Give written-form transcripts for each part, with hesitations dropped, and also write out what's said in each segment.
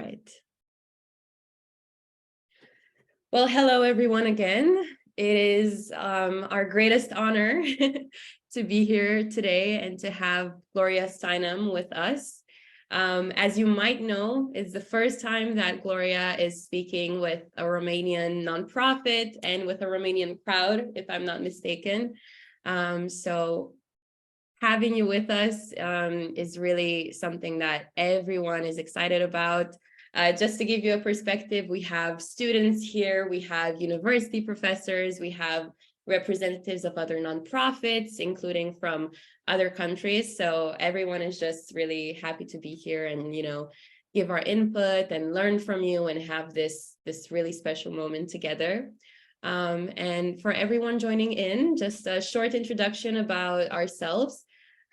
right. Well, hello, everyone, again. It is our greatest honor to be here today and to have Gloria Steinem with us. As you might know, it's the first time that Gloria is speaking with a Romanian nonprofit and with a Romanian crowd, if I'm not mistaken. So having you with us is really something that everyone is excited about. Just to give you a perspective, we have students here, we have university professors, we have representatives of other nonprofits, including from other countries. So everyone is just really happy to be here and, give our input and learn from you and have this really special moment together. And for everyone joining in, just a short introduction about ourselves.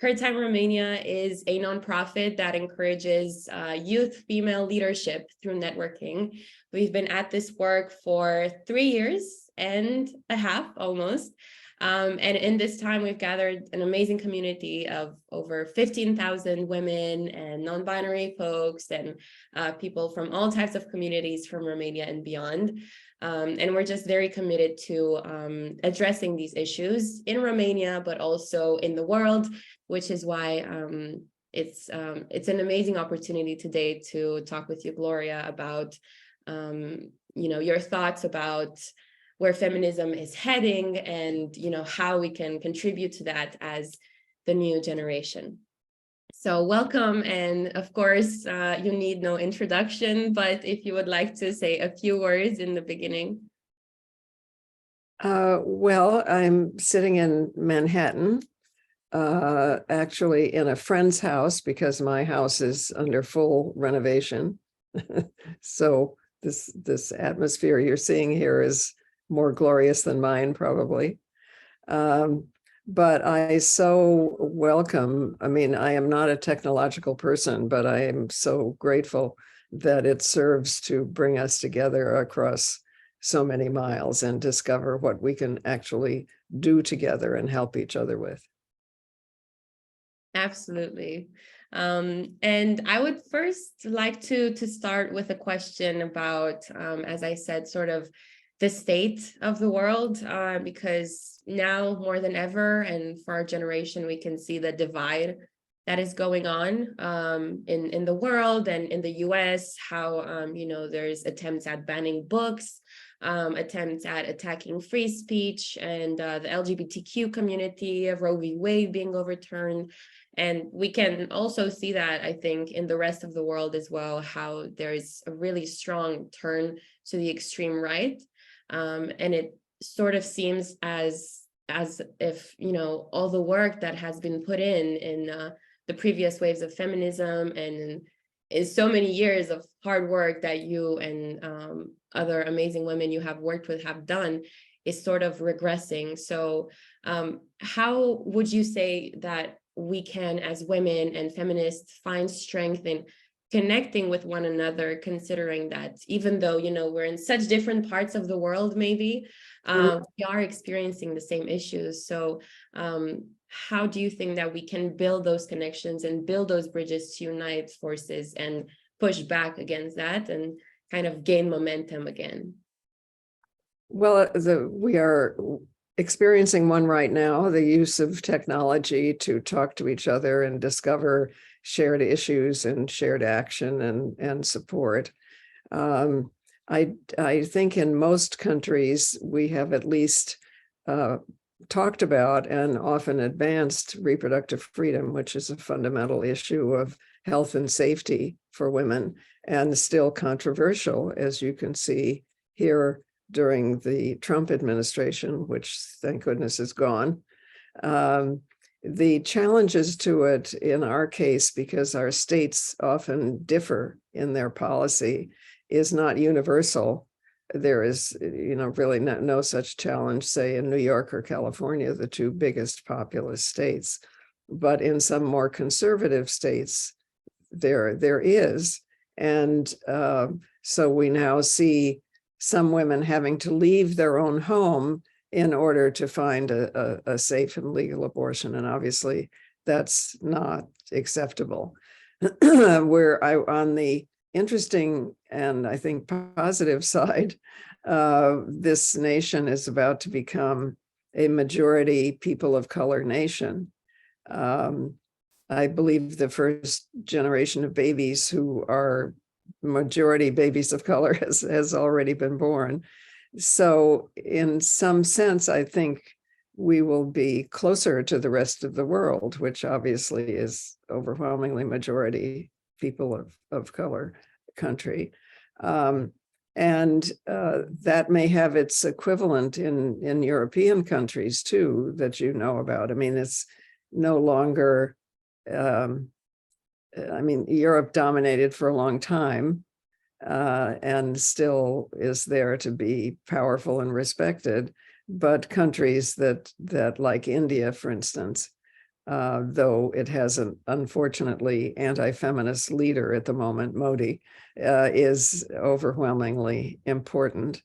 Her Time Romania is a nonprofit that encourages youth female leadership through networking. We've been at this work for 3 years and a half almost. And in this time, we've gathered an amazing community of over 15,000 women and non-binary folks and people from all types of communities from Romania and beyond. And we're just very committed to addressing these issues in Romania, but also in the world, which is why it's an amazing opportunity today to talk with you, Gloria, about your thoughts about where feminism is heading and how we can contribute to that as the new generation. So welcome, and of course you need no introduction, but if you would like to say a few words in the beginning. Well, I'm sitting in Manhattan, actually in a friend's house because my house is under full renovation. So this atmosphere you're seeing here is more glorious than mine, probably. But I so welcome, I am not a technological person, but I am so grateful that it serves to bring us together across so many miles and discover what we can actually do together and help each other with. Absolutely. And I would first like to start with a question about, as I said, sort of the state of the world, because now more than ever, and for our generation, we can see the divide that is going on in the world and in the US, how, there's attempts at banning books, attempts at attacking free speech, and the LGBTQ community, of Roe v. Wade being overturned. And we can also see that, I think, in the rest of the world as well, how there's a really strong turn to the extreme right. And it sort of seems as if, all the work that has been put in the previous waves of feminism and is so many years of hard work that you and other amazing women you have worked with have done is sort of regressing. So how would you say that we can, as women and feminists, find strength in connecting with one another, considering that even though, we're in such different parts of the world, maybe we are experiencing the same issues. So how do you think that we can build those connections and build those bridges to unite forces and push back against that and kind of gain momentum again? Well, we are experiencing one right now, the use of technology to talk to each other and discover shared issues and shared action and support. I think in most countries, we have at least talked about and often advanced reproductive freedom, which is a fundamental issue of health and safety for women, and still controversial, as you can see here during the Trump administration, which thank goodness is gone. The challenges to it in our case, because our states often differ in their policy, is not universal. There is, really no such challenge, say, in New York or California, the two biggest populous states. But in some more conservative states, there is. And so we now see some women having to leave their own home in order to find a safe and legal abortion. And obviously that's not acceptable. On the interesting and I think positive side, this nation is about to become a majority people of color nation. I believe the first generation of babies who are majority babies of color has already been born. So in some sense, I think we will be closer to the rest of the world, which obviously is overwhelmingly majority people of color country. And that may have its equivalent in European countries too, that you know about. I mean, it's no longer, I mean, Europe dominated for a long time, and still is there to be powerful and respected. But countries that like India, for instance, though it has an unfortunately anti-feminist leader at the moment, Modi, is overwhelmingly important.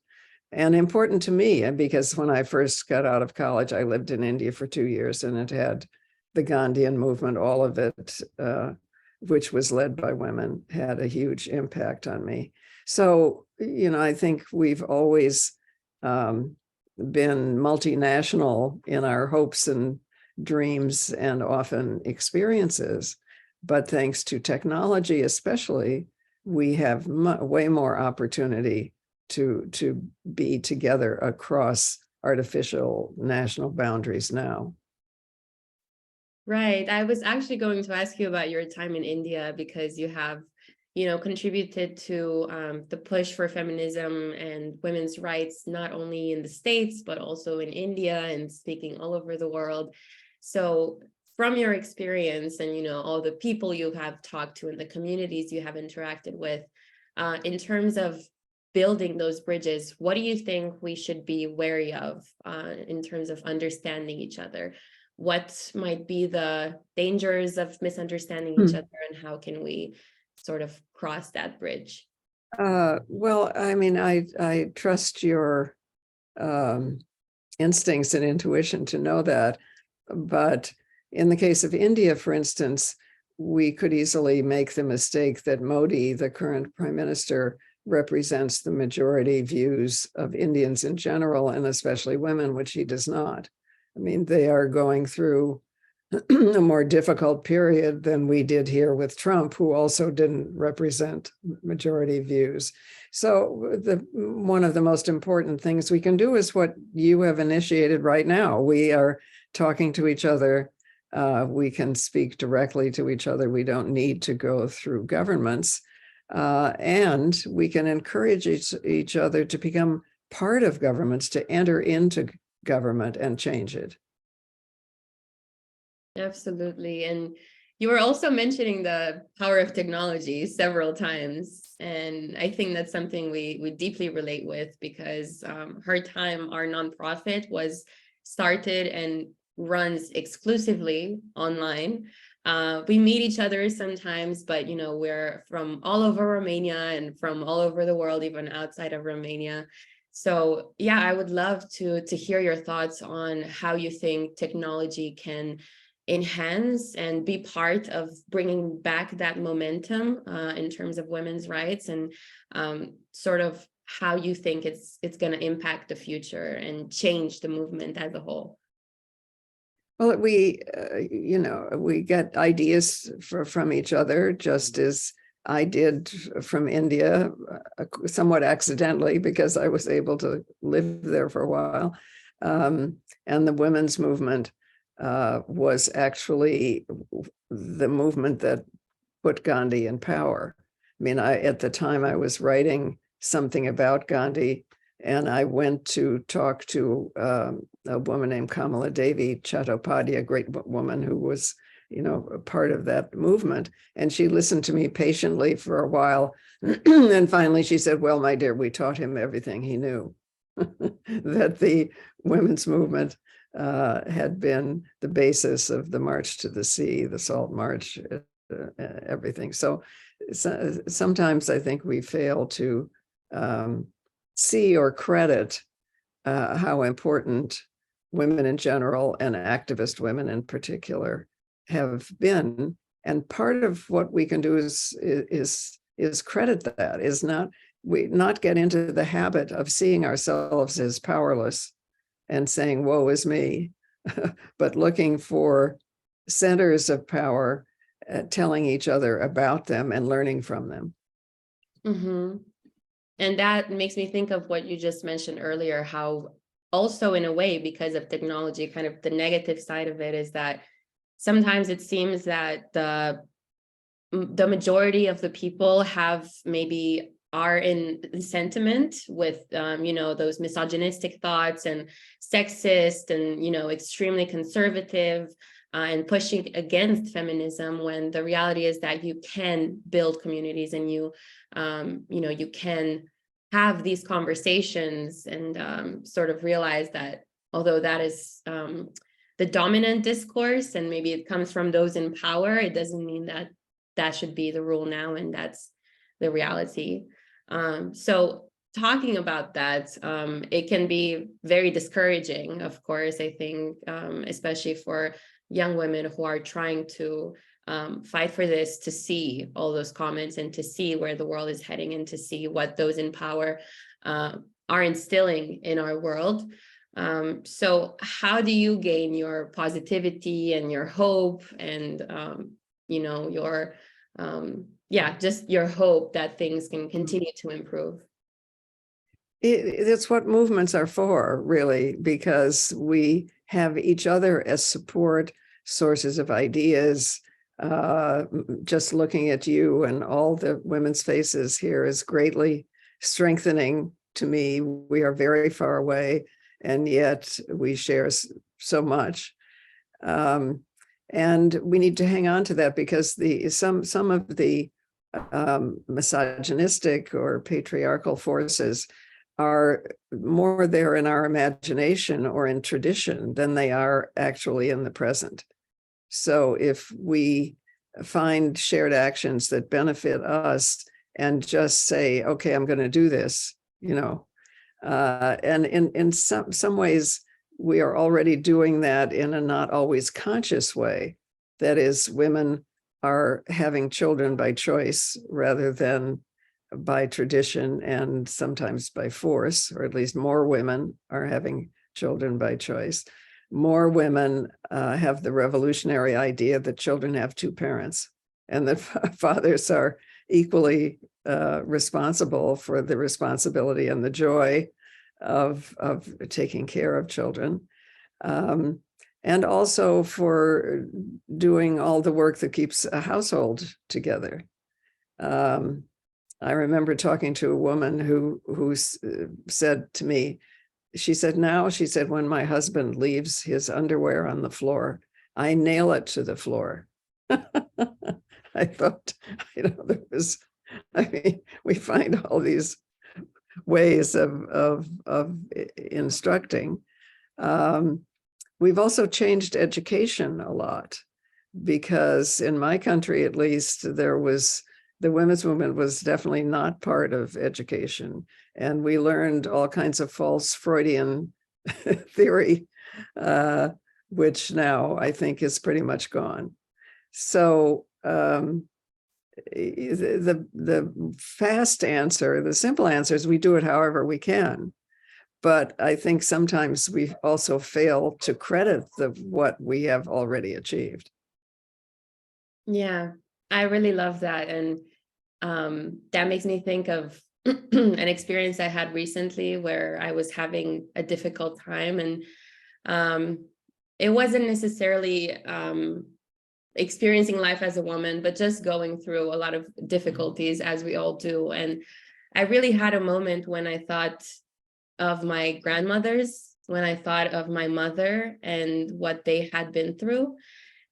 And important to me, because when I first got out of college, I lived in India for 2 years, and it had the Gandhian movement, all of it, which was led by women, had a huge impact on me. So, I think we've always been multinational in our hopes and dreams and often experiences. But thanks to technology, especially, we have way more opportunity to be together across artificial national boundaries now. Right. I was actually going to ask you about your time in India because you have, contributed to the push for feminism and women's rights, not only in the States, but also in India and speaking all over the world. So from your experience and, all the people you have talked to and the communities you have interacted with, in terms of building those bridges, what do you think we should be wary of in terms of understanding each other? What might be the dangers of misunderstanding each other, and how can we sort of cross that bridge? Well, I mean, I trust your instincts and intuition to know that. But in the case of India, for instance, we could easily make the mistake that Modi, the current prime minister, represents the majority views of Indians in general, and especially women, which he does not. I mean, they are going through a more difficult period than we did here with Trump, who also didn't represent majority views. So one of the most important things we can do is what you have initiated right now. We are talking to each other. We can speak directly to each other. We don't need to go through governments. And we can encourage each other to become part of governments, to enter into government and change it. Absolutely. And you were also mentioning the power of technology several times. And I think that's something we deeply relate with, because Her Time, our nonprofit, was started and runs exclusively online. We meet each other sometimes, but we're from all over Romania and from all over the world, even outside of Romania. So yeah, I would love to hear your thoughts on how you think technology can enhance and be part of bringing back that momentum in terms of women's rights, and sort of how you think it's going to impact the future and change the movement as a whole. Well, we get ideas from each other, just as I did from India, somewhat accidentally, because I was able to live there for a while. And the women's movement was actually the movement that put Gandhi in power. I mean, at the time I was writing something about Gandhi, and I went to talk to a woman named Kamala Devi Chattopadhyay, a great woman who was, a part of that movement. And she listened to me patiently for a while. And finally she said, well, my dear, we taught him everything he knew. That the women's movement had been the basis of the March to the Sea, the Salt March, everything. So sometimes I think we fail to see or credit how important women in general and activist women in particular have been. And part of what we can do is is credit that, is not get into the habit of seeing ourselves as powerless and saying, woe is me, but looking for centers of power, telling each other about them and learning from them. Mm-hmm. And that makes me think of what you just mentioned earlier, how also in a way, because of technology, kind of the negative side of it is that sometimes it seems that the majority of the people have maybe are in sentiment with those misogynistic thoughts and sexist and extremely conservative and pushing against feminism, when the reality is that you can build communities and you can have these conversations and sort of realize that although that is the dominant discourse and maybe it comes from those in power, it doesn't mean that that should be the rule now, and that's the reality. So talking about that, it can be very discouraging, of course, I think, especially for young women who are trying to fight for this, to see all those comments and to see where the world is heading and to see what those in power are instilling in our world. So how do you gain your positivity and your hope and your just your hope that things can continue to improve? It's what movements are for, really, because we have each other as support sources of ideas. Just looking at you and all the women's faces here is greatly strengthening to me. We are very far away, and yet we share so much. And we need to hang on to that, because some of the misogynistic or patriarchal forces are more there in our imagination or in tradition than they are actually in the present. So if we find shared actions that benefit us and just say, okay, I'm going to do this, and in some ways, we are already doing that in a not always conscious way. That is, women are having children by choice rather than by tradition and sometimes by force, or at least more women are having children by choice. More women have the revolutionary idea that children have two parents and that fathers are equally responsible for the responsibility and the joy of taking care of children, and also for doing all the work that keeps a household together. I remember talking to a woman who said to me, she said, when my husband leaves his underwear on the floor, I nail it to the floor. I thought, we find all these ways of instructing. We've also changed education a lot, because in my country, at least, the women's movement was definitely not part of education. And we learned all kinds of false Freudian theory, which now I think is pretty much gone. So the fast answer, the simple answer is we do it however we can. But I think sometimes we also fail to credit what we have already achieved. Yeah, I really love that. And that makes me think of an experience I had recently where I was having a difficult time, and it wasn't necessarily experiencing life as a woman, but just going through a lot of difficulties, as we all do. And I really had a moment when I thought of my grandmothers, when I thought of my mother and what they had been through.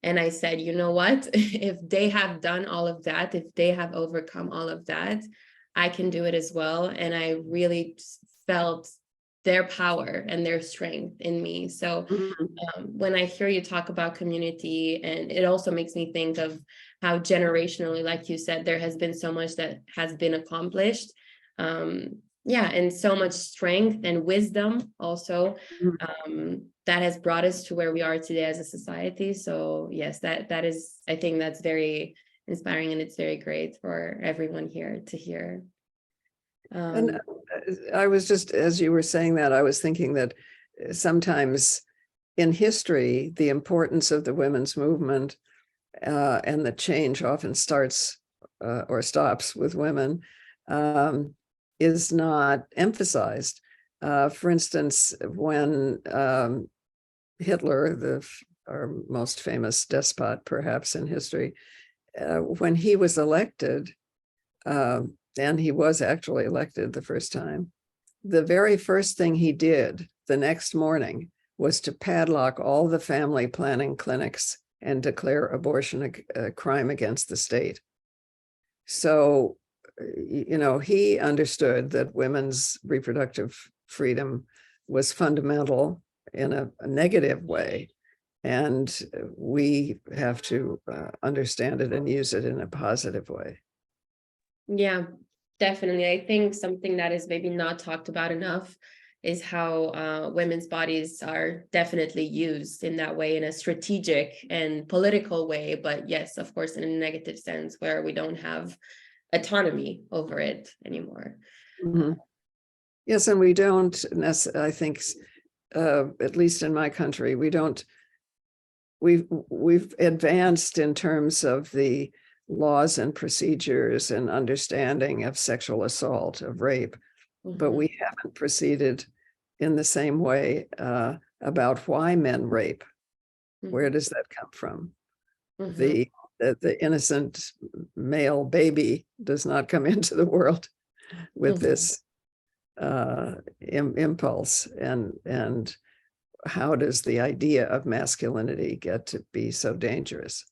And I said, you know what, if they have done all of that, if they have overcome all of that, I can do it as well. And I really felt their power and their strength in me. So when I hear you talk about community, and it also makes me think of how generationally, like you said, there has been so much that has been accomplished. And so much strength and wisdom also that has brought us to where we are today as a society. So yes, that is, I think that's very inspiring, and it's very great for everyone here to hear. And I was just, as you were saying that, I was thinking that sometimes in history, the importance of the women's movement and the change often starts or stops with women is not emphasized. For instance, when Hitler, our most famous despot perhaps in history, when he was elected, and he was actually elected the first time, the very first thing he did the next morning was to padlock all the family planning clinics and declare abortion a crime against the state. So, he understood that women's reproductive freedom was fundamental in a negative way, and we have to understand it and use it in a positive way. Yeah, definitely. I think something that is maybe not talked about enough is how women's bodies are definitely used in that way, in a strategic and political way. But yes, of course, in a negative sense where we don't have autonomy over it anymore. Mm-hmm. Yes, and we don't, I think, at least in my country, we've advanced in terms of the laws and procedures and understanding of sexual assault, of rape, but we haven't proceeded in the same way about why men rape. Where does that come from? The innocent male baby does not come into the world with this impulse, and how does the idea of masculinity get to be so dangerous?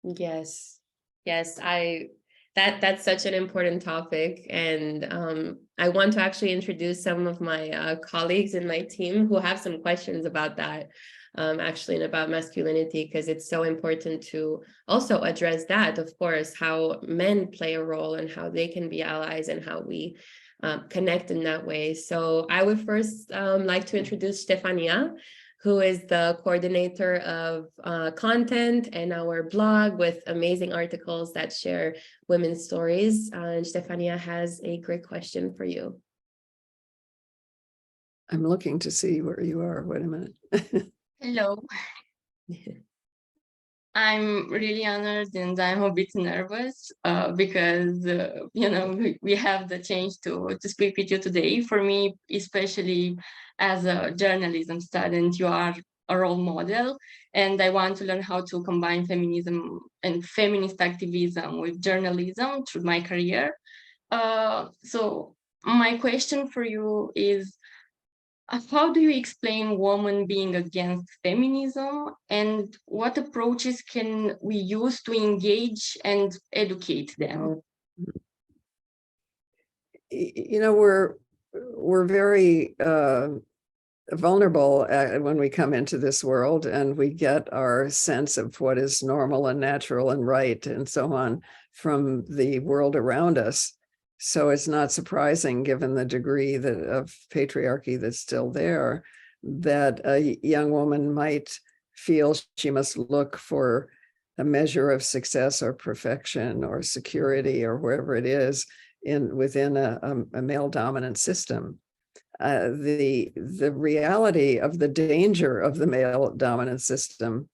Yes, that's such an important topic, and I want to actually introduce some of my colleagues in my team who have some questions about that, actually, and about masculinity, because it's so important to also address that, of course, how men play a role and how they can be allies and how we connect in that way. So I would first like to introduce Stefania, who is the coordinator of content and our blog with amazing articles that share women's stories. And Stefania has a great question for you. I'm looking to see where you are. Wait a minute. Hello. I'm really honored and I'm a bit nervous because, we have the chance to speak with you today. For me, especially as a journalism student, you are a role model, and I want to learn how to combine feminism and feminist activism with journalism through my career. So my question for you is, how do you explain women being against feminism, and what approaches can we use to engage and educate them? We're very vulnerable when we come into this world, and we get our sense of what is normal and natural and right and so on from the world around us. So it's not surprising, given the degree of patriarchy that's still there, that a young woman might feel she must look for a measure of success or perfection or security or wherever it is within a male dominant system. The reality of the danger of the male dominant system,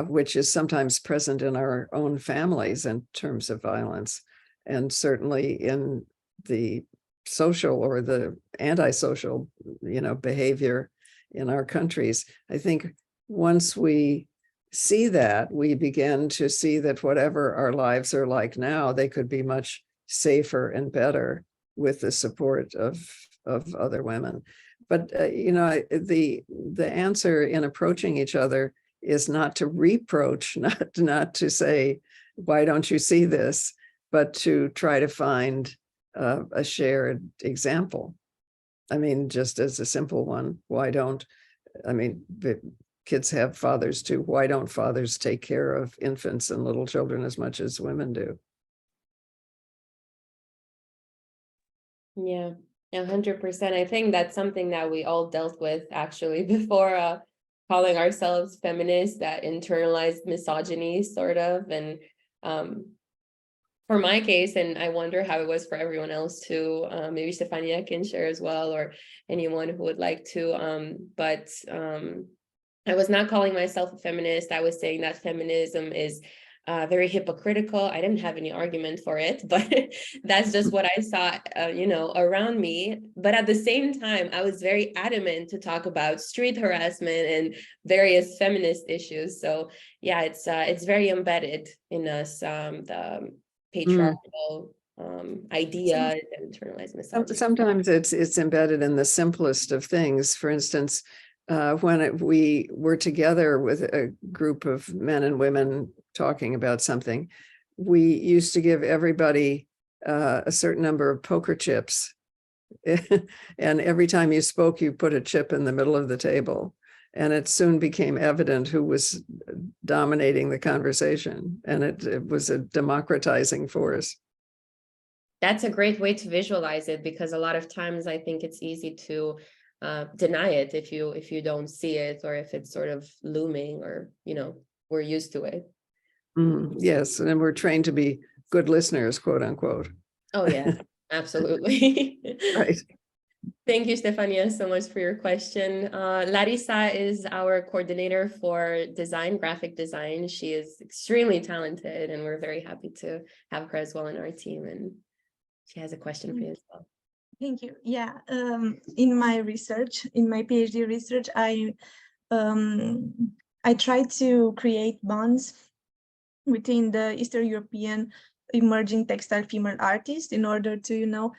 which is sometimes present in our own families in terms of violence, and certainly in the social or the antisocial, behavior in our countries. I think once we see that, we begin to see that whatever our lives are like now, they could be much safer and better with the support of other women. But the answer in approaching each other is not to reproach, not to say, why don't you see this, but to try to find a shared example. I mean, just as a simple one, kids have fathers too. Why don't fathers take care of infants and little children as much as women do? Yeah, 100%. I think that's something that we all dealt with actually before calling ourselves feminists, that internalized misogyny sort of, and For my case, and I wonder how it was for everyone else too, maybe Stefania can share as well, or anyone who would like to, but I was not calling myself a feminist. I was saying that feminism is very hypocritical. I didn't have any argument for it, but that's just what I saw, around me. But at the same time, I was very adamant to talk about street harassment and various feminist issues. So yeah, it's very embedded in us, the patriarchal idea and internalized misogyny. Sometimes it's embedded in the simplest of things. For instance, when we were together with a group of men and women talking about something, we used to give everybody a certain number of poker chips. And every time you spoke, you put a chip in the middle of the table. And it soon became evident who was dominating the conversation. And it was a democratizing force. That's a great way to visualize it, because a lot of times I think it's easy to deny it if you don't see it, or if it's sort of looming, or we're used to it. Yes, and we're trained to be good listeners, quote unquote. Oh yeah, absolutely. Right. Thank you, Stefania, so much for your question. Larissa is our coordinator for design, graphic design. She is extremely talented, and we're very happy to have her as well in our team. And she has a question for you as well. Thank you. Yeah, in my research, in my PhD research, I try to create bonds within the Eastern European emerging textile female artists in order to,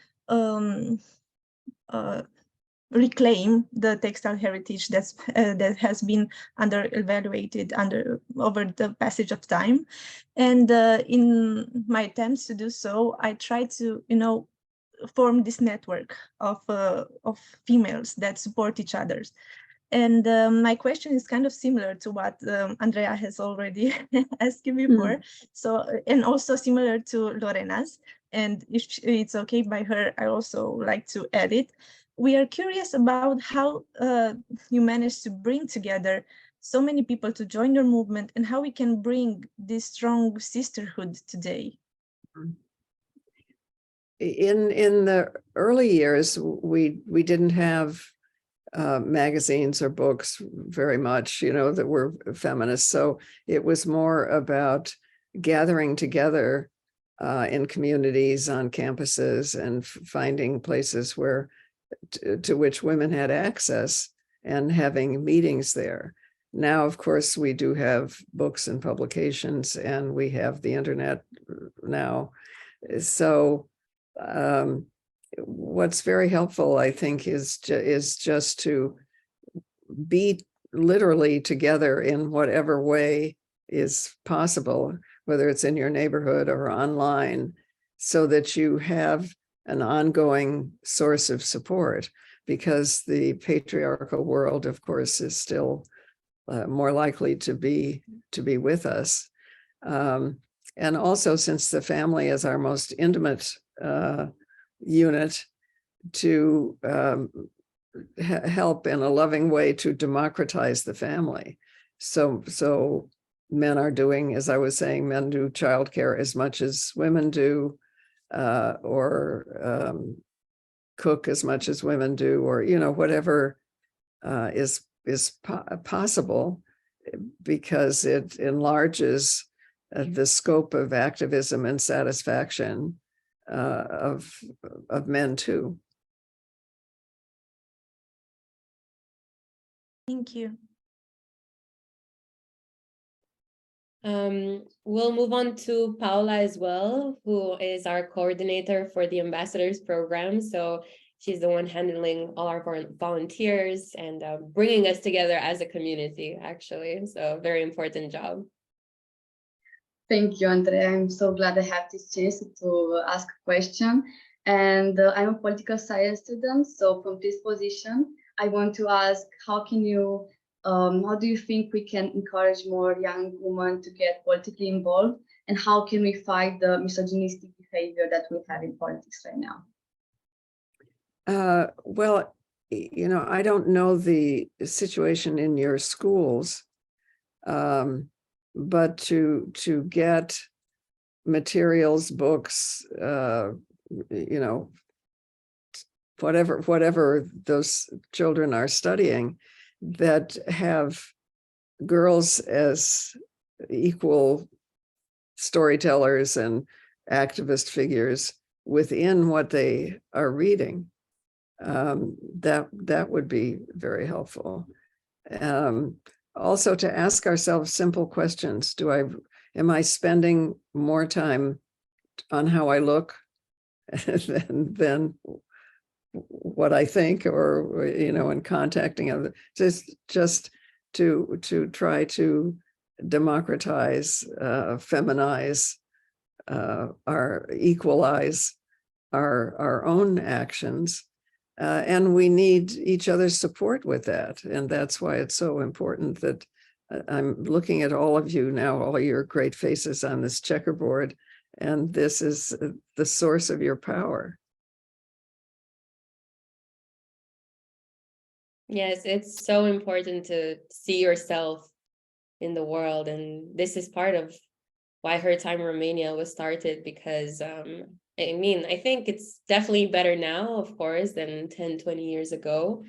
reclaim the textile heritage that has been under-evaluated over the passage of time. And in my attempts to do so, I try to, form this network of females that support each other. And my question is kind of similar to what Andrea has already asked you before. So, and also similar to Lorena's. And if it's okay by her, I also like to add it. We are curious about how you managed to bring together so many people to join your movement, and how we can bring this strong sisterhood today. In the early years, we didn't have magazines or books very much, that were feminist. So it was more about gathering together in communities, on campuses, and finding places where to which women had access, and having meetings there. Now, of course, we do have books and publications, and we have the internet now. So what's very helpful, I think, is just to be literally together in whatever way is possible, whether it's in your neighborhood or online, so that you have an ongoing source of support, because the patriarchal world, of course, is still more likely to be with us. And also, since the family is our most intimate unit, to help in a loving way to democratize the family. So men are doing, as I was saying, men do childcare as much as women do, or cook as much as women do, or whatever is possible, because it enlarges the scope of activism and satisfaction of men too. Thank you. We'll move on to Paula as well, who is our coordinator for the ambassadors program. So she's the one handling all our volunteers and bringing us together as a community, actually. So very important job. Thank you, Andrea. I'm so glad I have this chance to ask a question. And I'm a political science student. So from this position, I want to ask, how do you think we can encourage more young women to get politically involved? And how can we fight the misogynistic behavior that we have in politics right now? Well, I don't know the situation in your schools, but to get materials, books, whatever those children are studying, that have girls as equal storytellers and activist figures within what they are reading. That would be very helpful. Also, to ask ourselves simple questions. Am I spending more time on how I look than what I think, or in contacting others? Just to try to democratize, feminize, equalize our own actions. And we need each other's support with that. And that's why it's so important that I'm looking at all of you now, all your great faces on this checkerboard, and this is the source of your power. Yes, it's so important to see yourself in the world. And this is part of why Her Time Romania was started, because I think it's definitely better now, of course, than 10, 20 years ago.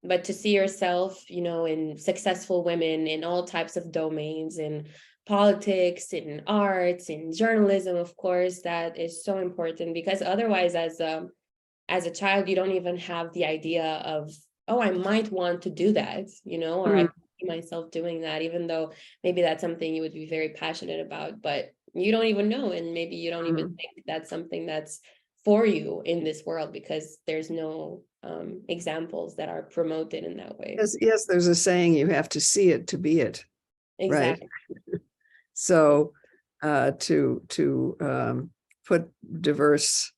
But to see yourself, in successful women in all types of domains, in politics, in arts, in journalism, of course, that is so important, because otherwise, as a child, you don't even have the idea of, oh, I might want to do that, or I see myself doing that, even though maybe that's something you would be very passionate about, but you don't even know. And maybe you don't even think that's something that's for you in this world, because there's no examples that are promoted in that way. Yes, there's a saying, you have to see it to be it. Exactly. Right. So to put diverse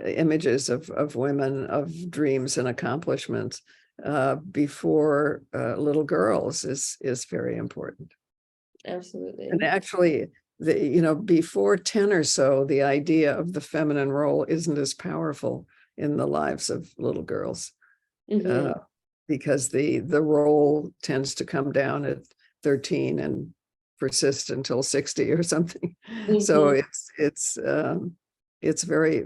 images of women, of dreams and accomplishments before little girls is very important. Absolutely. And actually, before 10 or so, the idea of the feminine role isn't as powerful in the lives of little girls, because the role tends to come down at 13 and persist until 60 or something. So it's very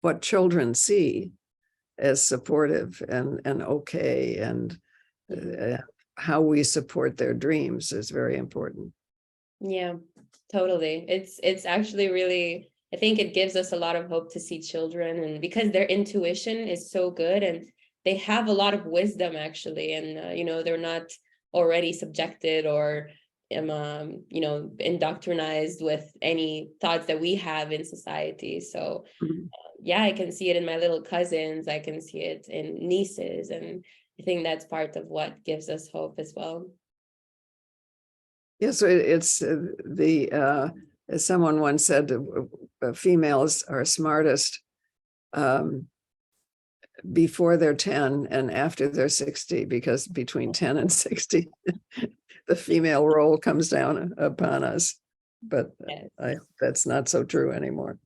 what children see as supportive and okay, and how we support their dreams is very important. Yeah, totally. It's actually really, I think it gives us a lot of hope to see children, and because their intuition is so good, and they have a lot of wisdom actually, and they're not already subjected or indoctrinized with any thoughts that we have in society. So yeah, I can see it in my little cousins, I can see it in nieces, and I think that's part of what gives us hope as well. Yeah, so it's as someone once said, females are smartest before they're 10 and after they're 60, because between 10 and 60, the female role comes down upon us. But yes. That's not so true anymore.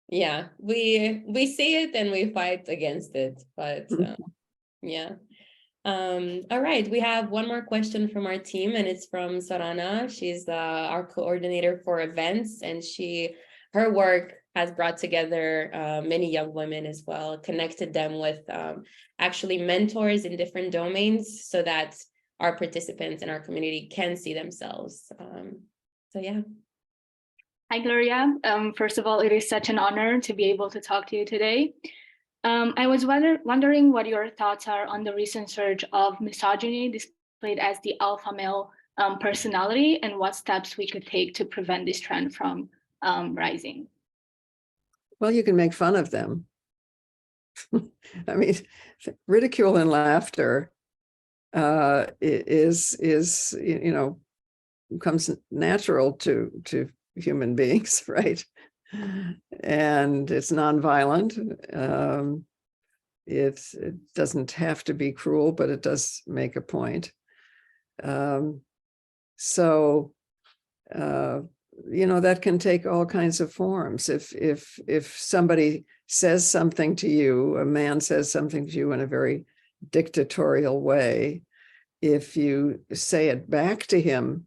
Yeah, we see it and we fight against it, but yeah. All right, we have one more question from our team, and it's from Sorana. She's our coordinator for events, and her work has brought together many young women as well, connected them with actually mentors in different domains, so that our participants in our community can see themselves. So yeah. Hi, Gloria. First of all, it is such an honor to be able to talk to you today. I was wondering what your thoughts are on the recent surge of misogyny displayed as the alpha male personality, and what steps we could take to prevent this trend from rising. Well, you can make fun of them. I mean, ridicule and laughter comes natural to human beings, right? And it's nonviolent. It doesn't have to be cruel, but it does make a point. That can take all kinds of forms. If somebody says something to you, a man says something to you in a very dictatorial way, if you say it back to him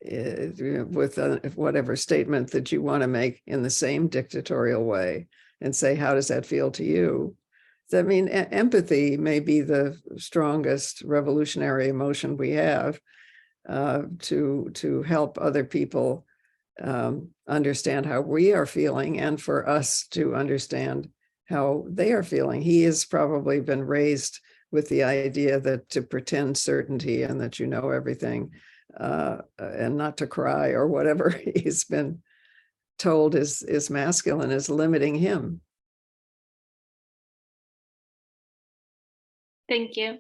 with whatever statement that you want to make in the same dictatorial way and say, how does that feel to you? I mean, empathy may be the strongest revolutionary emotion we have to help other people understand how we are feeling and for us to understand how they are feeling. He has probably been raised with the idea that to pretend certainty and that you know everything and not to cry or whatever he's been told is masculine is limiting him. Thank you.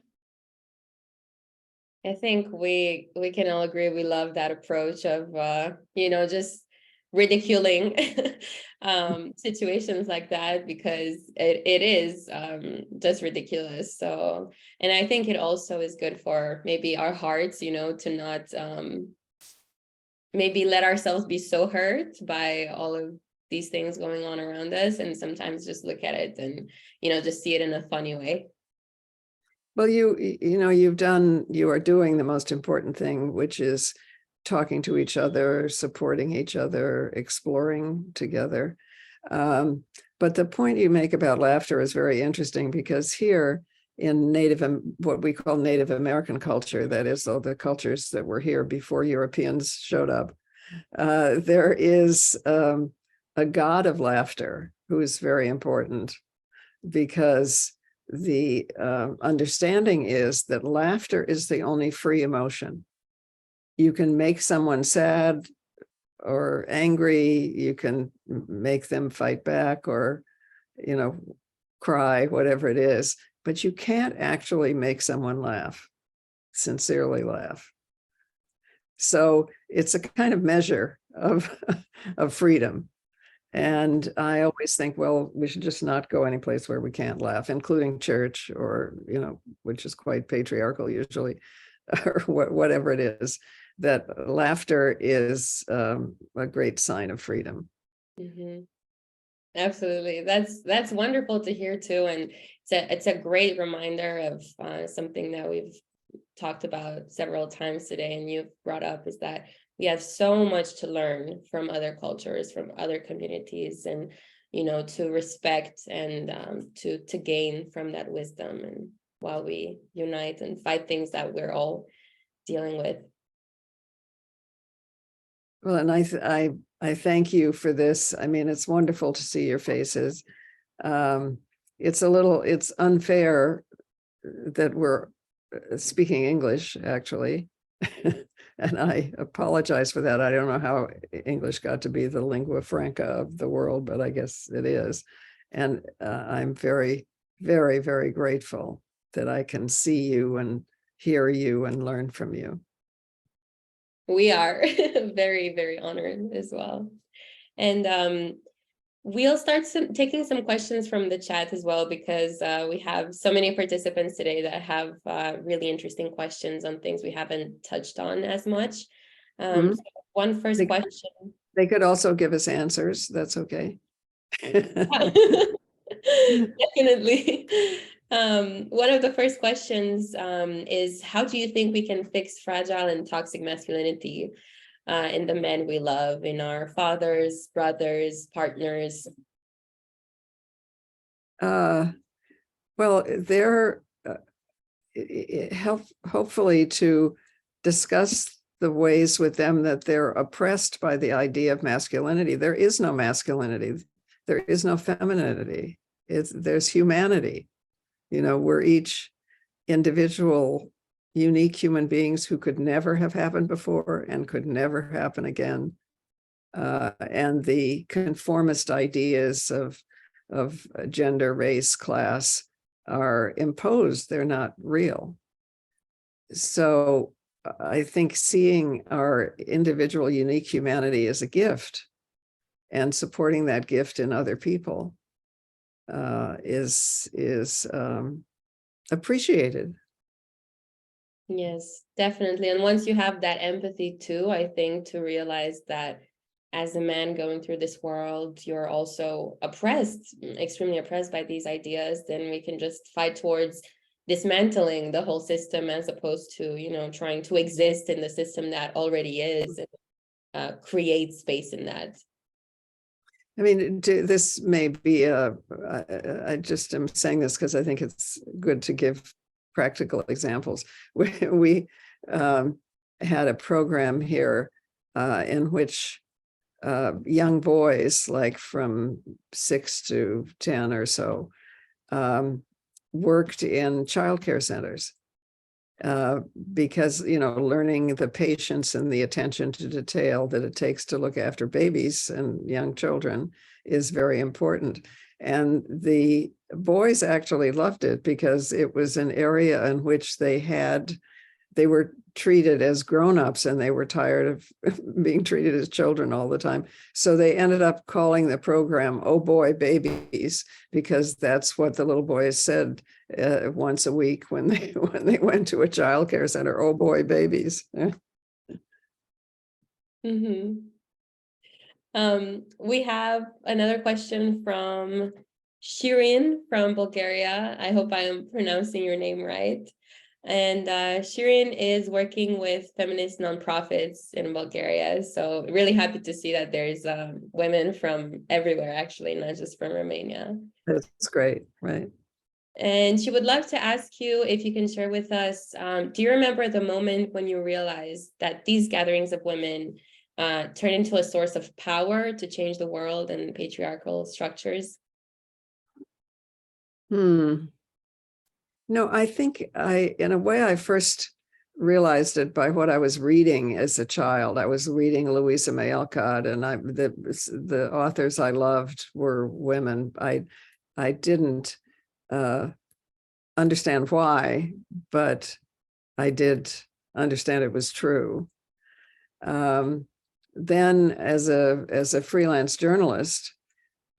I think we can all agree we love that approach of just ridiculing situations like that, because it is just ridiculous. So, and I think it also is good for maybe our hearts, to not maybe let ourselves be so hurt by all of these things going on around us, and sometimes just look at it and just see it in a funny way. Well, you are doing the most important thing, which is talking to each other, supporting each other, exploring together. But the point you make about laughter is very interesting, because here in what we call Native American culture, that is, the cultures that were here before Europeans showed up, there is a god of laughter who is very important, because the understanding is that laughter is the only free emotion. You can make someone sad or angry, you can make them fight back or, cry, whatever it is, but you can't actually make someone laugh, sincerely laugh. So it's a kind of measure of freedom. And I always think, well, we should just not go any place where we can't laugh, including church or, which is quite patriarchal usually, or whatever it is, that laughter is a great sign of freedom. Mm-hmm. Absolutely. That's wonderful to hear too. And it's a great reminder of something that we've talked about several times today, and you've brought up, is that we have so much to learn from other cultures, from other communities, and to respect and to gain from that wisdom, and while we unite and fight things that we're all dealing with. Well, and I thank you for this. I mean, it's wonderful to see your faces. It's unfair that we're speaking English, actually. And I apologize for that. I don't know how English got to be the lingua franca of the world, but I guess it is. And I'm very, very, very grateful that I can see you and hear you and learn from you. We are very, very honored as well. And we'll start taking some questions from the chat as well, because we have so many participants today that have really interesting questions on things we haven't touched on as much. So one first question. They could also give us answers. That's okay. Definitely. One of the first questions is, how do you think we can fix fragile and toxic masculinity in the men we love, in our fathers, brothers, partners? Well, they're hopefully to discuss the ways with them that they're oppressed by the idea of masculinity. There is no masculinity. There is no femininity. There's humanity. We're each individual, unique human beings who could never have happened before and could never happen again. And the conformist ideas of gender, race, class are imposed. They're not real. So I think seeing our individual unique humanity as a gift and supporting that gift in other people is appreciated. Yes, definitely. And once you have that empathy too, I think, to realize that as a man going through this world, you're also oppressed, extremely oppressed by these ideas, then we can just fight towards dismantling the whole system as opposed to, you know, trying to exist in the system that already is and create space in that. I mean, this may be I just am saying this because I think it's good to give practical examples. We had a program here in which young boys, like from 6 to 10 or so, worked in childcare centers because, you know, learning the patience and the attention to detail that it takes to look after babies and young children is very important. And the boys actually loved it because it was an area in which they were treated as grown-ups and they were tired of being treated as children all the time. So they ended up calling the program "Oh Boy Babies," because that's what the little boys said once a week when they went to a childcare center. "Oh boy, babies." Mm-hmm. We have another question from Shirin from Bulgaria. I hope I am pronouncing your name right. And Shirin is working with feminist nonprofits in Bulgaria. So really happy to see that there's women from everywhere, actually, not just from Romania. That's great, right? And she would love to ask you if you can share with us, do you remember the moment when you realized that these gatherings of women turned into a source of power to change the world and patriarchal structures? No, I think in a way, I first realized it by what I was reading as a child. I was reading Louisa May Alcott, and the authors I loved were women. I didn't understand why, but I did understand it was true. Then, as a freelance journalist,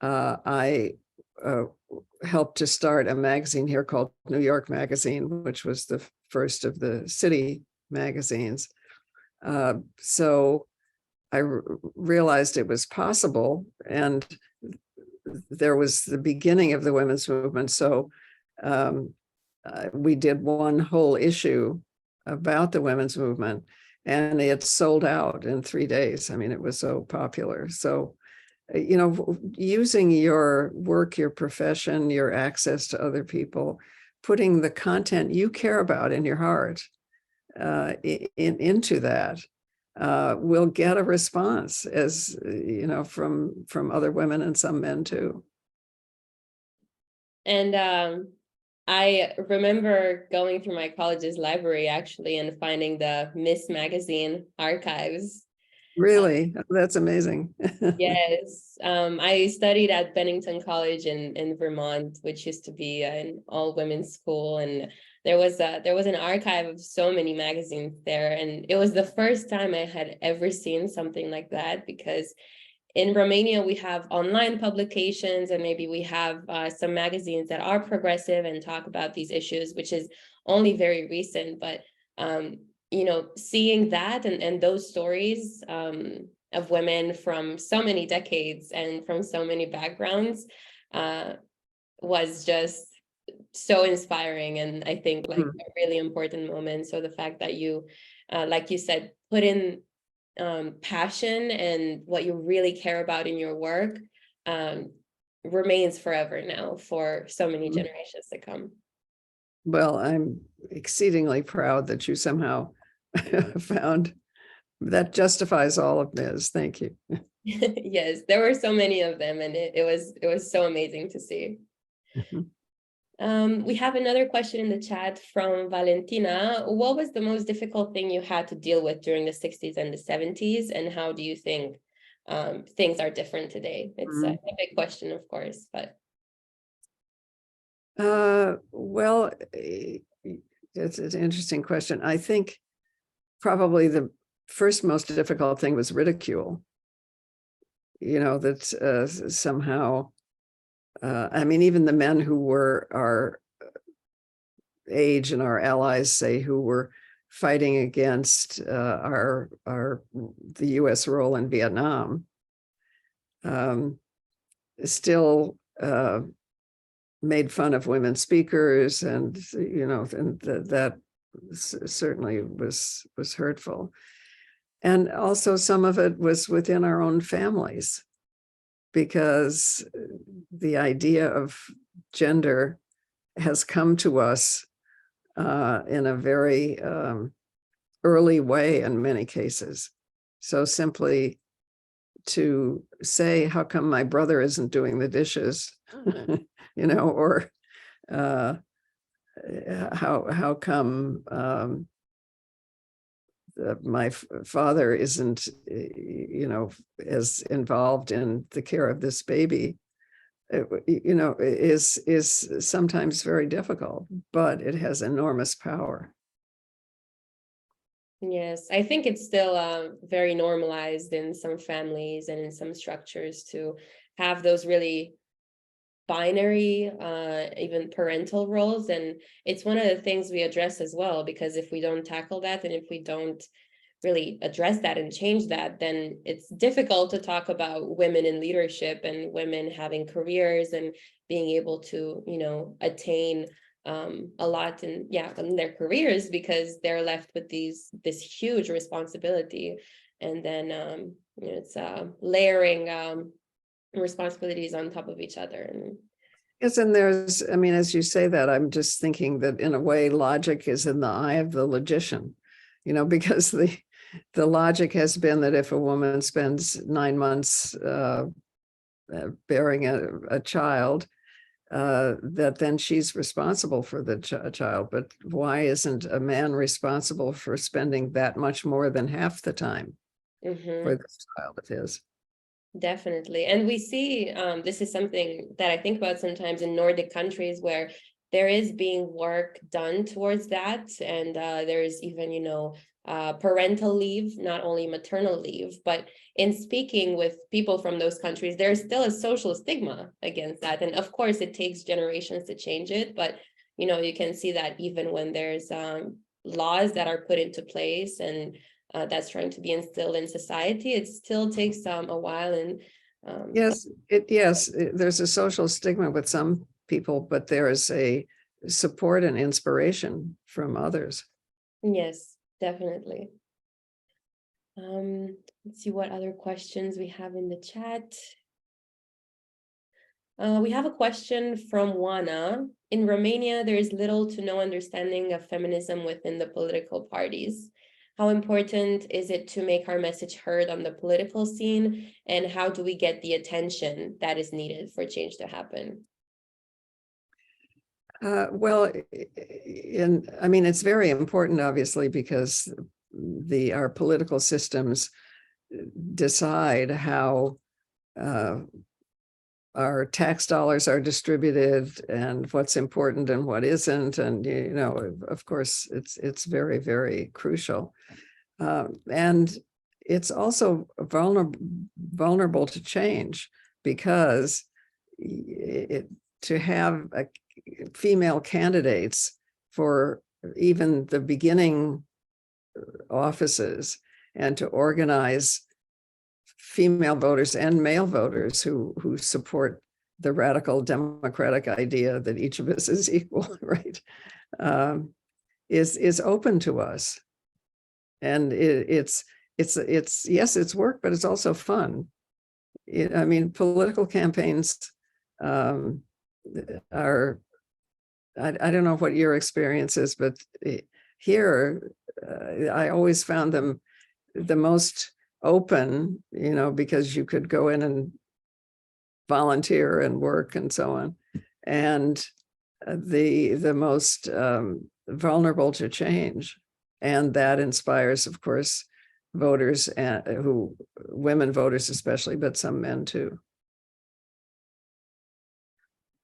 I helped to start a magazine here called New York Magazine, which was the first of the city magazines. So I realized it was possible, and there was the beginning of the women's movement. So we did one whole issue about the women's movement, and it sold out in 3 days. I mean, it was so popular. So, you know, using your work, your profession, your access to other people, putting the content you care about in your heart into that will get a response, as you know, from other women and some men too. And I remember going through my college's library actually and finding the Miss Magazine archives. Really? That's amazing. Yes. I studied at Bennington College in Vermont, which used to be an all-women's school, and there was an archive of so many magazines there, and it was the first time I had ever seen something like that, because in Romania we have online publications and maybe we have some magazines that are progressive and talk about these issues, which is only very recent, but you know, seeing that and those stories of women from so many decades and from so many backgrounds was just so inspiring, and I think like a really important moment. So the fact that you, like you said, put in passion and what you really care about in your work remains forever now for so many generations to come. Well, I'm exceedingly proud that you somehow found that justifies all of this. Thank you. Yes, there were so many of them, and it was so amazing to see. We have another question in the chat from Valentina. What was the most difficult thing you had to deal with during the 60s and the 70s, and how do you think things are different today? It's a big question, of course, but. Well, it's an interesting question. I think probably the first most difficult thing was ridicule. You know, that somehow, I mean, even the men who were our age and our allies, say, who were fighting against the U.S. role in Vietnam, still made fun of women speakers, and and that certainly was hurtful. And also some of it was within our own families, because the idea of gender has come to us in a very early way in many cases. So simply to say, how come my brother isn't doing the dishes, or how come my father isn't, as involved in the care of this baby, is sometimes very difficult, but it has enormous power. Yes, I think it's still very normalized in some families and in some structures to have those really binary, even parental roles. And it's one of the things we address as well, because if we don't tackle that, and if we don't really address that and change that, then it's difficult to talk about women in leadership and women having careers and being able to, attain a lot in their careers, because they're left with this huge responsibility. And then it's layering responsibilities on top of each other. And yes, and there's, as you say that, I'm just thinking that in a way logic is in the eye of the logician, because the logic has been that if a woman spends 9 months bearing a child, that then she's responsible for the child. But why isn't a man responsible for spending that much more than half the time for this child of his? Definitely. And we see this is something that I think about sometimes in Nordic countries, where there is being work done towards that. And there's even, parental leave, not only maternal leave. But in speaking with people from those countries, there's still a social stigma against that. And of course, it takes generations to change it. But, you can see that even when there's laws that are put into place and that's trying to be instilled in society, it still takes a while. And yes, there's a social stigma with some people, but there is a support and inspiration from others. Yes, definitely. Let's see what other questions we have in the chat. We have a question from Juana. In Romania, there is little to no understanding of feminism within the political parties. How important is it to make our message heard on the political scene? And how do we get the attention that is needed for change to happen? Well, it's very important, obviously, because our political systems decide how our tax dollars are distributed and what's important and what isn't. And, of course, it's very, very crucial. And it's also vulnerable to change, because to have female candidates for even the beginning offices, and to organize female voters and male voters who support the radical democratic idea that each of us is equal, right, is open to us. And it's yes, it's work, but it's also fun. Political campaigns are, I don't know what your experience is, but here I always found them the most open, because you could go in and volunteer and work and so on, and the most vulnerable to change. And that inspires, of course, voters, women voters especially, but some men too.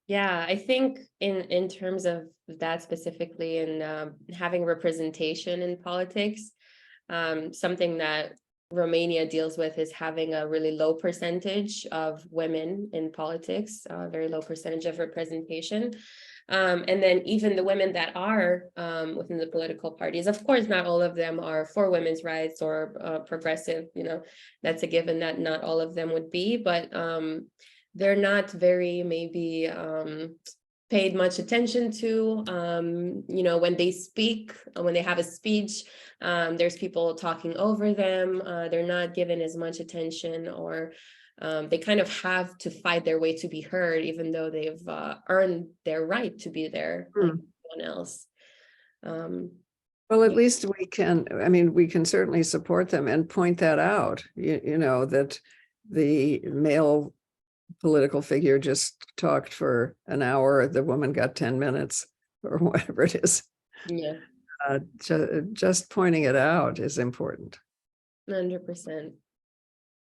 Yeah, I think in terms of that specifically, and having representation in politics, something that Romania deals with is having a really low percentage of women in politics, a very low percentage of representation. And then even the women that are within the political parties, of course, not all of them are for women's rights or progressive, that's a given that not all of them would be, but they're not very maybe paid much attention to. You know, when they speak, when they have a speech, there's people talking over them. They're not given as much attention, or they kind of have to fight their way to be heard, even though they've earned their right to be there like everyone else. Well, at least we can, I mean, we can certainly support them and point that out, you know, that the male political figure just talked for an hour, the woman got 10 minutes or whatever it is. Yeah, Just pointing it out is important. 100%.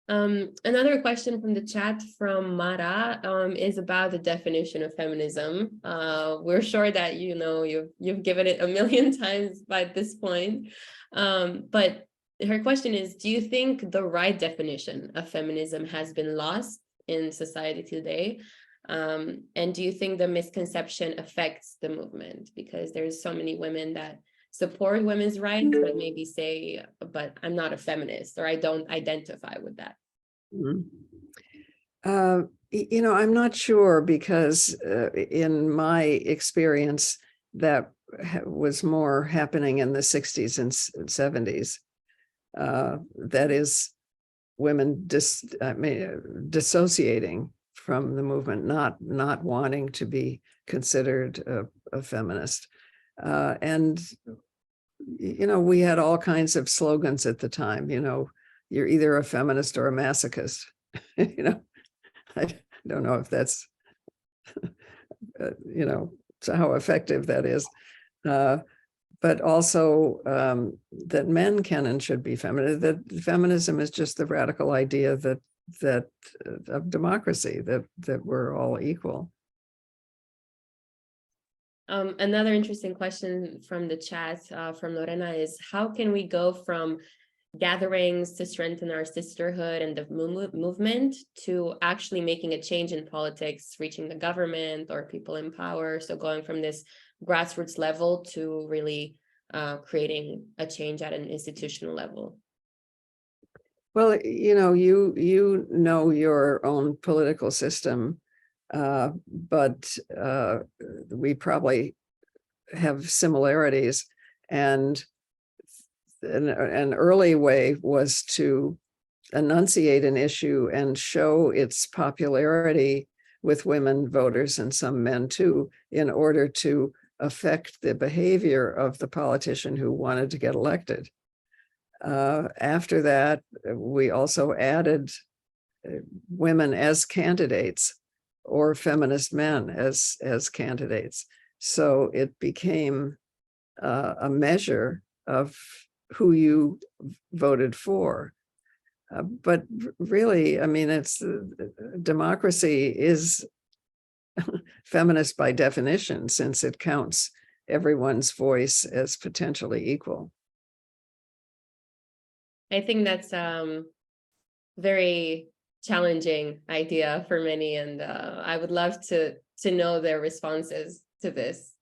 Another question from the chat from Mara is about the definition of feminism. We're sure that you know you've given it a million times by this point, but her question is: do you think the right definition of feminism has been lost in society today? And do you think the misconception affects the movement? Because there's so many women that support women's rights, but maybe say, but I'm not a feminist, or I don't identify with that. You know, I'm not sure, because in my experience, that was more happening in the 60s and 70s. That is, women dissociating from the movement, not wanting to be considered a feminist. And, you know, we had all kinds of slogans at the time, you know, you're either a feminist or a masochist. You know, I don't know if that's, you know, so how effective that is. But also that men can and should be feminist. That feminism is just the radical idea that of democracy, that we're all equal. Another interesting question from the chat from Lorena is: how can we go from gatherings to strengthen our sisterhood and the movement to actually making a change in politics, reaching the government or people in power? So going from this grassroots level to really creating a change at an institutional level. Well, you know, you know your own political system, but we probably have similarities. And an early way was to enunciate an issue and show its popularity with women voters and some men too, in order to affect the behavior of the politician who wanted to get elected. After that, we also added women as candidates, or feminist men as candidates. So it became a measure of who you voted for. But really, I mean, it's democracy is feminist by definition, since it counts everyone's voice as potentially equal. I think that's very challenging idea for many, and I would love to know their responses to this.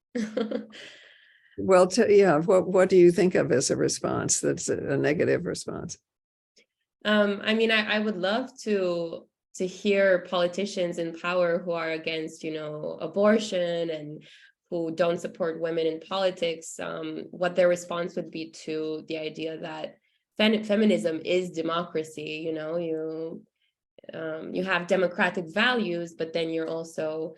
Well, yeah, what do you think of as a response that's a negative response? I mean, I would love to hear politicians in power who are against, you know, abortion and who don't support women in politics, what their response would be to the idea that feminism is democracy. You know, you have democratic values, but then you're also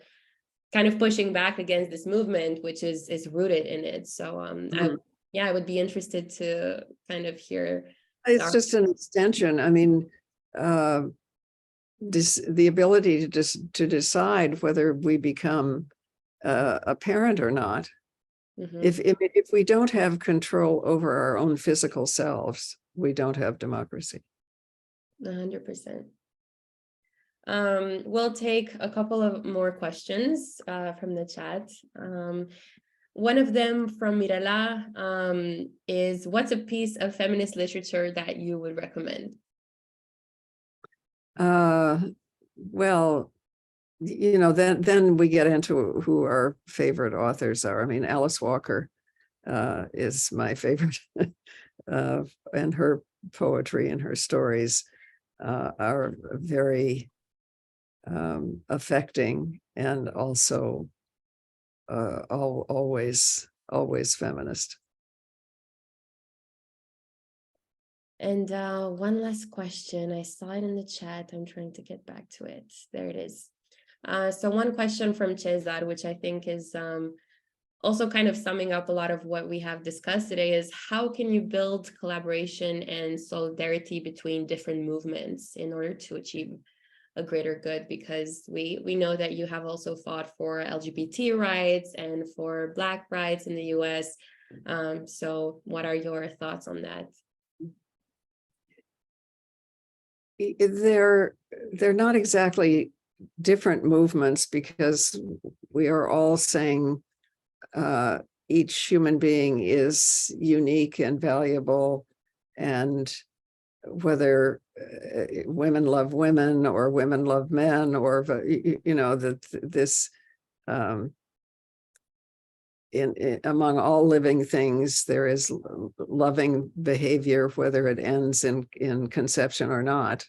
kind of pushing back against this movement, which is rooted in it. So I would be interested to kind of hear. It's just an extension. I mean, the ability to decide whether we become a parent or not. If we don't have control over our own physical selves, we don't have democracy. 100%. We'll take a couple of more questions from the chat. One of them from Mirela is: what's a piece of feminist literature that you would recommend? Well, you know, then we get into who our favorite authors are. I mean, Alice Walker is my favorite, and her poetry and her stories are very affecting and also always feminist. And one last question. I saw it in the chat. I'm trying to get back to it. There it is. So one question from Cesar, which I think is also kind of summing up a lot of what we have discussed today, is how can you build collaboration and solidarity between different movements in order to achieve a greater good? Because we know that you have also fought for LGBT rights and for Black rights in the US. So what are your thoughts on that? They're not exactly different movements, because we are all saying each human being is unique and valuable, and whether women love women or women love men, or that this among all living things there is loving behavior, whether it ends in conception or not.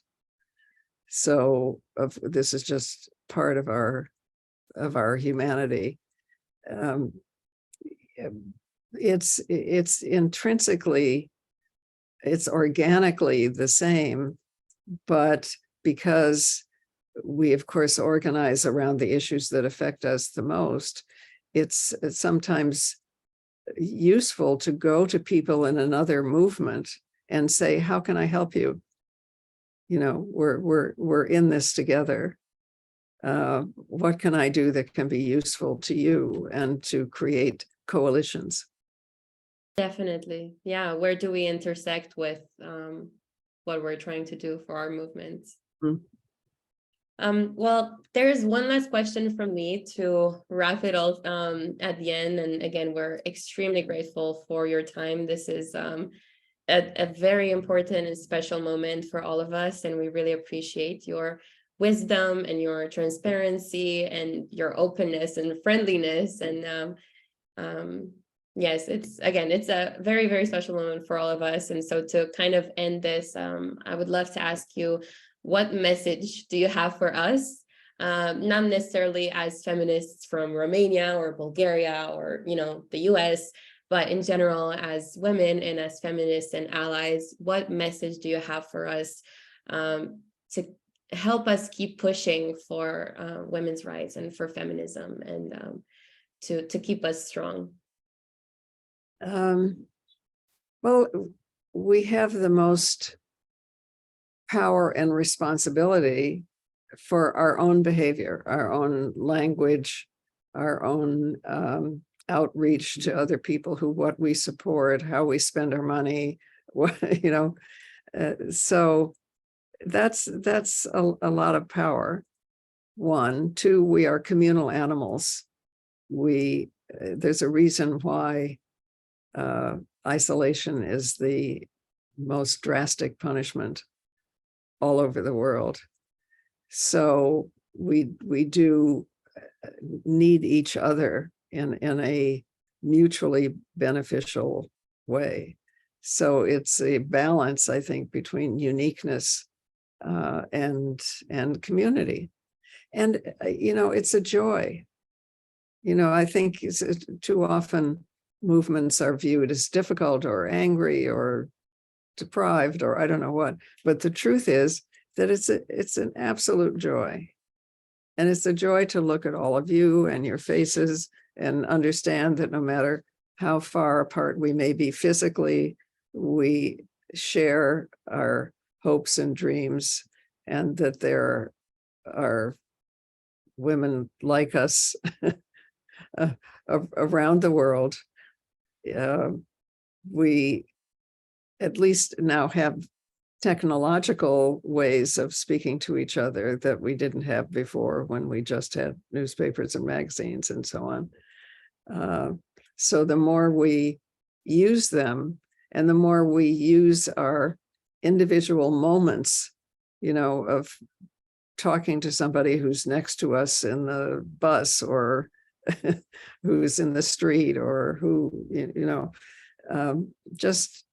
So this is just part of our humanity. It's intrinsically, it's organically the same, but because we of course organize around the issues that affect us the most, it's sometimes useful to go to people in another movement and say, how can I help you? We're in this together. What can I do that can be useful to you, and to create coalitions? Definitely. Yeah. Where do we intersect with what we're trying to do for our movements? Well, there's one last question from me to wrap it all at the end. And again, we're extremely grateful for your time. This is a very important and special moment for all of us. And we really appreciate your wisdom and your transparency and your openness and friendliness. And yes, it's a very, very special moment for all of us. And so to kind of end this, I would love to ask you, what message do you have for us? Not necessarily as feminists from Romania or Bulgaria or, the US, but in general, as women and as feminists and allies, what message do you have for us to help us keep pushing for women's rights and for feminism, and to keep us strong? Well, we have the most power and responsibility for our own behavior, our own language, our own outreach to other people, what we support, how we spend our money, so that's a lot of power. One. Two, we are communal animals. There's a reason why isolation is the most drastic punishment all over the world. So we do need each other in a mutually beneficial way. So it's a balance, I think, between uniqueness and community. And it's a joy. I think too often movements are viewed as difficult or angry or deprived or I don't know what, but the truth is that it's an absolute joy. And it's a joy to look at all of you and your faces and understand that no matter how far apart we may be physically, we share our hopes and dreams, and that there are women like us around the world. We at least now have technological ways of speaking to each other that we didn't have before, when we just had newspapers and magazines and so on. So the more we use them, and the more we use our individual moments, of talking to somebody who's next to us in the bus, or who's in the street, or who, just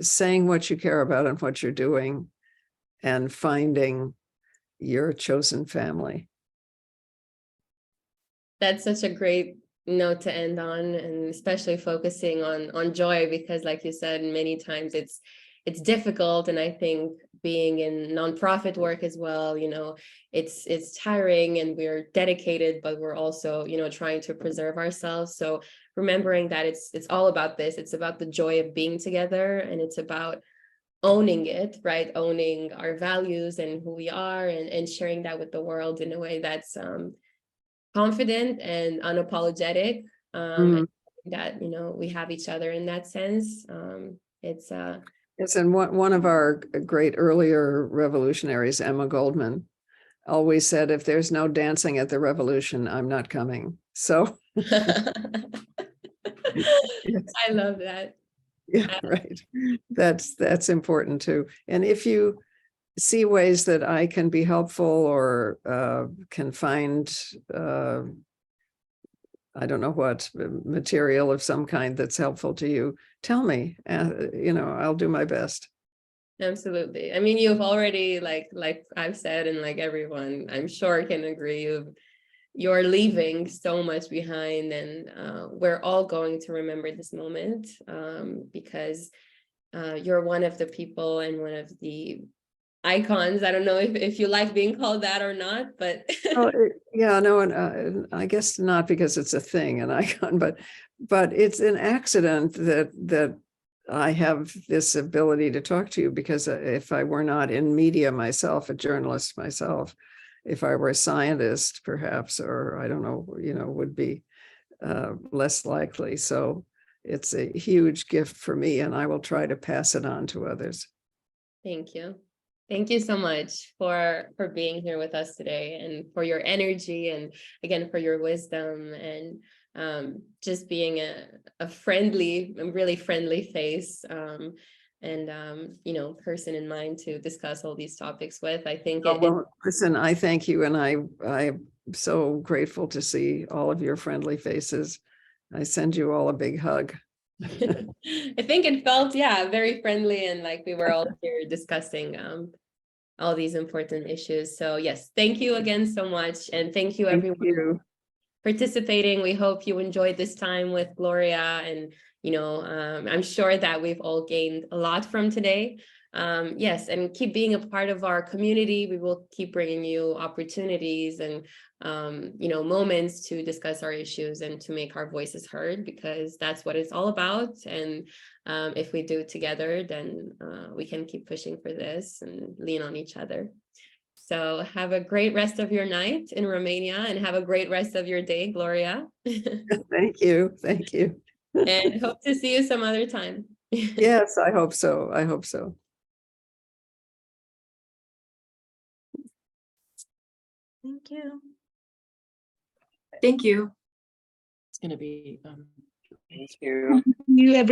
saying what you care about and what you're doing, and finding your chosen family. That's such a great note to end on, and especially focusing on joy, because like you said, many times it's difficult. And I think being in nonprofit work as well, it's tiring, and we're dedicated, but we're also, trying to preserve ourselves. So remembering that it's all about this, it's about the joy of being together, and it's about owning it, right? Owning our values and who we are, and sharing that with the world in a way that's confident and unapologetic. And that, we have each other in that sense. It's Yes, and one of our great earlier revolutionaries, Emma Goldman, always said, if there's no dancing at the revolution, I'm not coming. So I love that. yeah, right. That's important too. And if you see ways that I can be helpful, or can find I don't know what material of some kind that's helpful to you, tell me. I'll do my best. Absolutely. I mean, you've already, like I've said, and like everyone I'm sure can agree, you're leaving so much behind, and we're all going to remember this moment, because you're one of the people and one of the icons. I don't know if you like being called that or not, but Yeah, no, and I guess not, because it's a thing, an icon, but it's an accident that I have this ability to talk to you, because if I were not in media myself, a journalist myself, if I were a scientist, perhaps, or I don't know, would be less likely. So it's a huge gift for me, and I will try to pass it on to others. Thank you. Thank you so much for being here with us today, and for your energy, and again, for your wisdom, and just being a friendly, a really friendly face, and person in mind to discuss all these topics with. I think listen, I thank you, and I'm so grateful to see all of your friendly faces. I send you all a big hug. I think it felt, very friendly, and like we were all here discussing all these important issues. So yes, thank you again so much, and thank you everyone for participating. We hope you enjoyed this time with Gloria, and I'm sure that we've all gained a lot from today. Yes, and keep being a part of our community. We will keep bringing you opportunities and moments to discuss our issues and to make our voices heard, because that's what it's all about. And if we do it together, then we can keep pushing for this and lean on each other. So have a great rest of your night in Romania, and have a great rest of your day, Gloria. Thank you. Thank you. And hope to see you some other time. Yes, I hope so. I hope so. Thank you. Thank you. It's going to be Thank you. You, everyone.